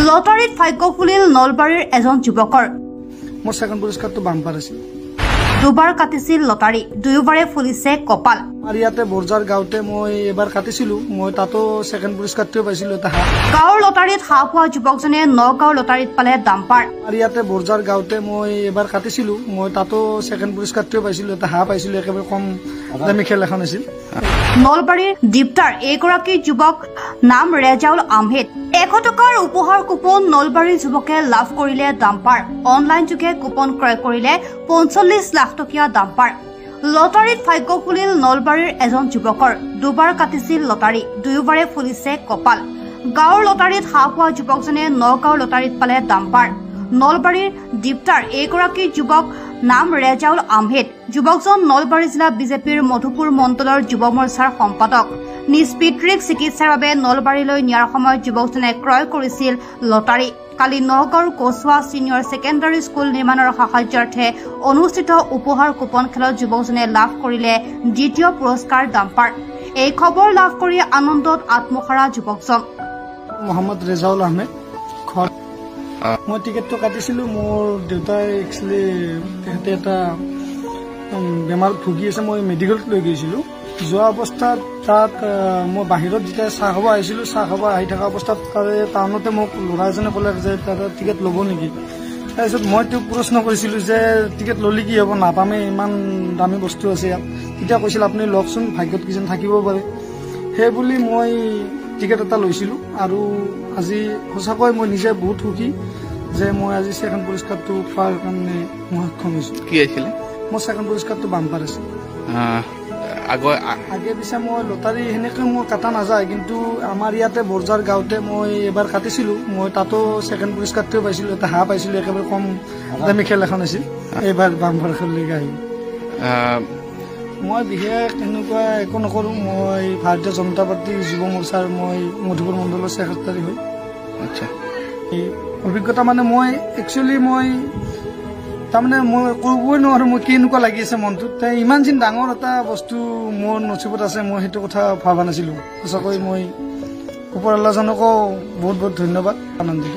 লটাৰীত ভাগ্য ফুলিল নলবাৰীৰ এজন যুৱকৰ। মোৰ সেকেন্ড পুৰস্কাৰটো বাম্পাৰ আছিল। দুবাৰ কাটিছিল লটাৰী, দুয়োবাৰে ফুলিছে কপাল। আৰু ইয়াতে বৰজাৰ গাঁৱতে মই এবাৰ কাটিছিলো, মই তাতো সেকেন্ড পুৰস্কাৰটো পাইছিলো এটা হাঁহ। গাঁৱৰ লটাৰীত হাঁহ পোৱা যুৱকজনে নগাঁৱৰ লটাৰীত পালে ডাম্পাৰ। আৰু ইয়াতে বৰজাৰ গাঁৱতে মই এবাৰ কাটিছিলো, মই তাতো সেকেন্ড পুৰস্কাৰটো পাইছিলো এটা হাঁহ পাইছিলো, একেবাৰে কম দামী খেল এখন আছিল। নলবাৰীৰ দীপ্তাৰ এইগৰাকী যুৱক নাম ৰেজাউল আহমেদ। 100 টকাৰ উপহাৰ কুপন নলবাৰীৰ যুৱকে লাভ কৰিলে ডাম্পাৰ। অনলাইন যোগে কুপন ক্ৰয় কৰিলে 45 লাখ টকীয়া ডাম্পাৰ। লটাৰীত ভাগ্য ফুলিল নলবাৰীৰ এজন যুৱকৰ। দুবাৰ কাটিছিল লটাৰী, দুয়োবাৰে ফুলিছে কপাল। গাঁৱৰ লটাৰীত হাঁহ পোৱা যুৱকজনে নগাঁৱৰ লটাৰীত পালে ডাম্পাৰ। নলবাৰীৰ দীপ্তাৰ এইগৰাকী যুৱক নাম ৰেজাউল আহমেদ। যুৱকজন নলবাৰী জিলা বিজেপিৰ মধুপুৰ মণ্ডলৰ যুৱ মৰ্চাৰ সম্পাদক। নিজ পিতৃক চিকিৎসাৰ বাবে নলবাৰীলৈ নিয়াৰ সময়ত যুৱকজনে ক্ৰয় কৰিছিল লটাৰী। কালি নগাঁৱৰ কচুৱা ছিনিয়ৰ ছেকেণ্ডাৰী স্কুল নিৰ্মাণৰ সাহায্যাৰ্থে অনুষ্ঠিত উপহাৰ কুপন খেলত যুৱকজনে লাভ কৰিলে দ্বিতীয় পুৰস্কাৰ ডাম্পাৰ। এই খবৰ লাভ কৰি আনন্দত আত্মহাৰা যুৱকজন। মোহাম্মদ ৰেজাউল আহমেদ। মই টিকেটটো কাটিছিলো, মোৰ দেউতাই একচুৱেলি তেখেতে এটা বেমাৰত ভুগি আছে, মই মেডিকেলত লৈ গৈছিলো। যোৱা অৱস্থাত তাত মই বাহিৰত যেতিয়া চাহ খাব আহিছিলো, চাহ খাব আহি থকা অৱস্থাত তাৰে টাউনতে মোক ল'ৰা এজনে ক'লে যে তাতে টিকেট ল'ব নেকি। তাৰপিছত মই তেওঁক প্ৰশ্ন কৰিছিলো যে টিকেট ল'লে কি হ'ব, নাপামেই, ইমান দামী বস্তু আছে ইয়াত। তেতিয়া কৈছিল আপুনি লওকচোন, ভাগ্যত কিজান থাকিব পাৰে। সেই বুলি মই টিকেট এটা লৈছিলো। আৰু আজি সঁচাকৈ মই নিজে বহুত সুখী যে মই আজি সেকেন্ড পুৰস্কাৰটো পোৱাৰ কাৰণে মই সক্ষম হৈছো। কি আছিলে? মোৰ সেকেন্ড পুৰস্কাৰটো বাম্পাৰ আছিল। আগে পিছে মই লটাৰী সেনেকে মোৰ কাটা নাযায়, কিন্তু আমাৰ ইয়াতে বৰজাৰ গাঁৱতে মই এবাৰ কাটিছিলো, মই তাতো সেকেন্ড পুৰস্কাৰটো পাইছিলো এটা হাঁহ পাইছিলো, একেবাৰে কম দামী খেল এখন আছিল। এইবাৰ বাম্পাৰ খেললৈকে আহিলো। মই বিশেষ এনেকুৱা একো নকৰো, মই ভাৰতীয় জনতা পাৰ্টী যুৱ মৰ্চাৰ মই মধুপুৰ মণ্ডলৰ ছেক্ৰেটাৰী হয়। আচ্ছা, এই অভিজ্ঞতা মানে মই একচুৱেলি মই তাৰমানে মই ক'বই নোৱাৰো মই কেনেকুৱা লাগি আছে মনটোত। ইমান যেন ডাঙৰ এটা বস্তু মোৰ নচিবত আছে, মই সেইটো কথা ভবা নাছিলো। সঁচাকৈ মই ওপৰৱালাজনকো বহুত বহুত ধন্যবাদ, আনন্দিত।